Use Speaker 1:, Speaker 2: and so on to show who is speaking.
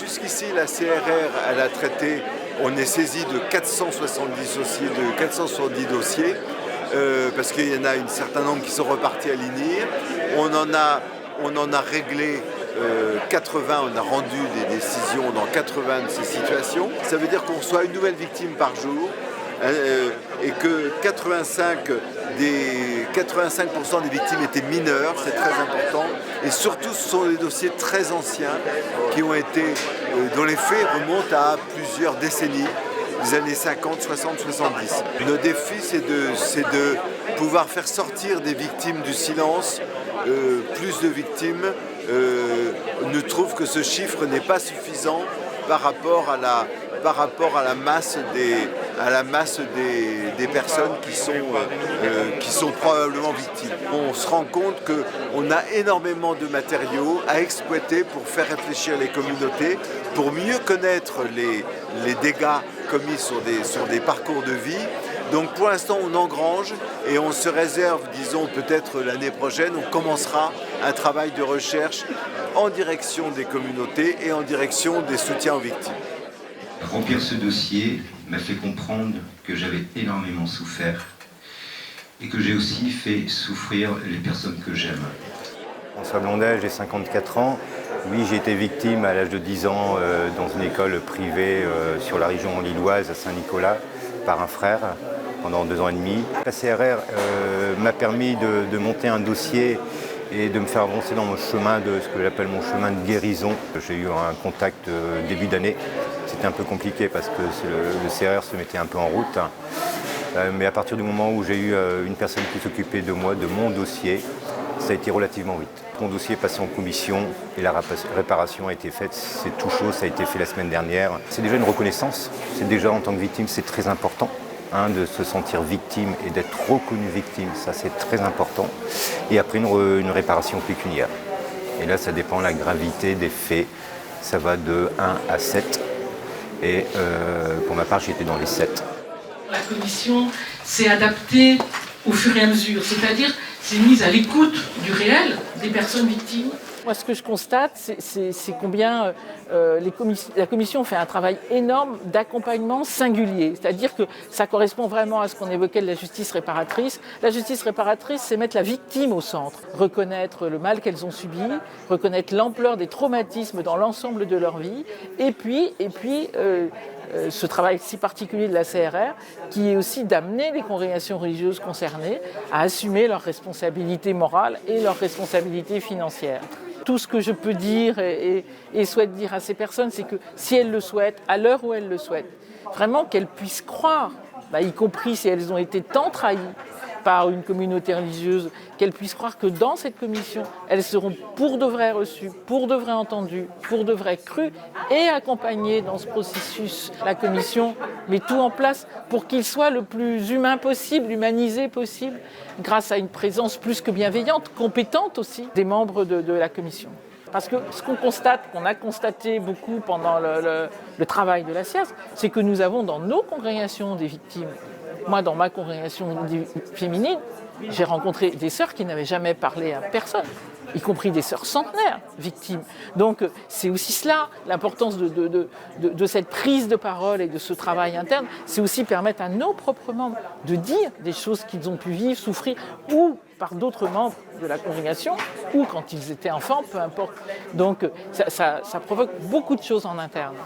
Speaker 1: Jusqu'ici, la CRR, elle a traité, on est saisi de 470 dossiers, parce qu'il y en a un certain nombre qui sont repartis à l'INIR. On en a réglé 80, on a rendu des décisions dans 80 de ces situations. Ça veut dire qu'on reçoit une nouvelle victime par jour, et que 85% des victimes étaient mineures, c'est très important. Et surtout, ce sont des dossiers très anciens dont les faits remontent à plusieurs décennies, les années 50, 60, 70. Le défi, c'est de pouvoir faire sortir des victimes du silence. Plus de victimes ne trouvent que ce chiffre n'est pas suffisant par rapport à la masse des personnes qui sont probablement victimes. On se rend compte qu'on a énormément de matériaux à exploiter pour faire réfléchir les communautés, pour mieux connaître les dégâts commis sur des parcours de vie. Donc pour l'instant, on engrange et on se réserve, disons peut-être l'année prochaine, on commencera un travail de recherche en direction des communautés et en direction des soutiens aux victimes.
Speaker 2: Remplir ce dossier m'a fait comprendre que j'avais énormément souffert et que j'ai aussi fait souffrir les personnes que j'aime.
Speaker 3: François Blondet, j'ai 54 ans. Oui, j'ai été victime à l'âge de 10 ans dans une école privée sur la région lilloise à Saint-Nicolas par un frère pendant 2 ans et demi. La CRR m'a permis de monter un dossier et de me faire avancer dans mon chemin de ce que j'appelle mon chemin de guérison. J'ai eu un contact début d'année. C'était un peu compliqué parce que le CRR se mettait un peu en route. Mais à partir du moment où j'ai eu une personne qui s'occupait de moi, de mon dossier, ça a été relativement vite. Mon dossier est passé en commission et la réparation a été faite. C'est tout chaud, ça a été fait la semaine dernière. C'est déjà une reconnaissance. C'est déjà en tant que victime, c'est très important. De se sentir victime et d'être reconnu victime, ça c'est très important. Et après une réparation pécuniaire. Et là ça dépend de la gravité des faits. Ça va de 1 à 7. Et pour ma part j'étais dans les 7.
Speaker 4: La commission s'est adaptée au fur et à mesure, c'est-à-dire s'est mise à l'écoute du réel des personnes victimes.
Speaker 5: Moi, ce que je constate, c'est combien la Commission fait un travail énorme d'accompagnement singulier. C'est-à-dire que ça correspond vraiment à ce qu'on évoquait de la justice réparatrice. La justice réparatrice, c'est mettre la victime au centre. Reconnaître le mal qu'elles ont subi, reconnaître l'ampleur des traumatismes dans l'ensemble de leur vie, et puis ce travail si particulier de la CRR, qui est aussi d'amener les congrégations religieuses concernées à assumer leurs responsabilités morales et leurs responsabilités financières. Tout ce que je peux dire et souhaite dire à ces personnes, c'est que si elles le souhaitent, à l'heure où elles le souhaitent, vraiment qu'elles puissent croire, y compris si elles ont été tant trahies par une communauté religieuse, qu'elles puissent croire que dans cette commission, elles seront pour de vrai reçues, pour de vrai entendues, pour de vrai crues et accompagnées dans ce processus. La commission met tout en place pour qu'il soit le plus humain possible, humanisé possible, grâce à une présence plus que bienveillante, compétente aussi, des membres de la commission. Parce que ce qu'on a constaté beaucoup pendant le travail de la CIAS, c'est que nous avons dans nos congrégations des victimes. Moi, dans ma congrégation féminine, j'ai rencontré des sœurs qui n'avaient jamais parlé à personne, y compris des sœurs centenaires victimes. Donc c'est aussi cela, l'importance de cette prise de parole et de ce travail interne, c'est aussi permettre à nos propres membres de dire des choses qu'ils ont pu vivre, souffrir, ou par d'autres membres de la congrégation, ou quand ils étaient enfants, peu importe. Donc ça provoque beaucoup de choses en interne.